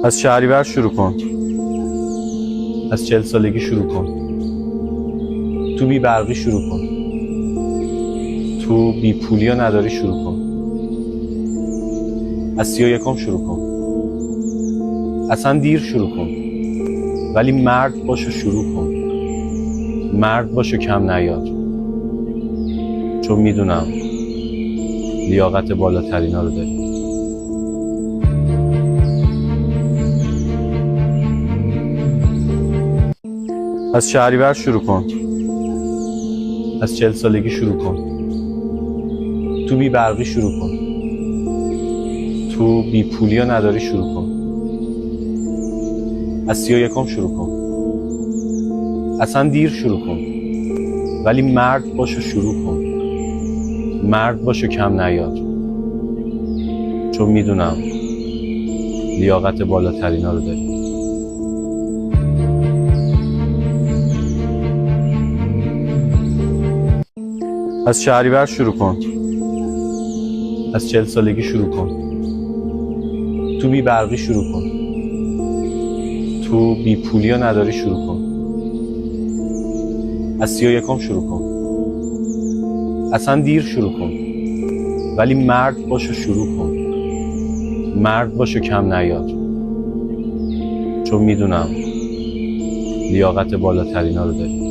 از شهریور شروع کن. از 40 سالگی شروع کن. تو بی برقی شروع کن. تو بی پولی و نداری شروع کن. از 31 شروع کن. اصلا دیر شروع کن، ولی مرد باش و شروع کن. مرد باش و کم نیار، چون میدونم لیاقت بالاترینا رو داری. از شهریور شروع کن. از 40 سالگی شروع کن. تو بی برقی شروع کن. تو بی پولی و نداری شروع کن. از 31 شروع کن. اصلا دیر شروع کن، ولی مرد باش و شروع کن. مرد باش و کم نیار، چون میدونم لیاقت بالاترینا رو داری. از شهریور شروع کن. از 40 سالگی شروع کن. تو بی برقی شروع کن. تو بی پولی و نداری شروع کن. از 31 شروع کن. اصلا دیر شروع کن، ولی مرد باش و شروع کن. مرد باش و کم نیار، چون میدونم لیاقت بالاترینا رو داری.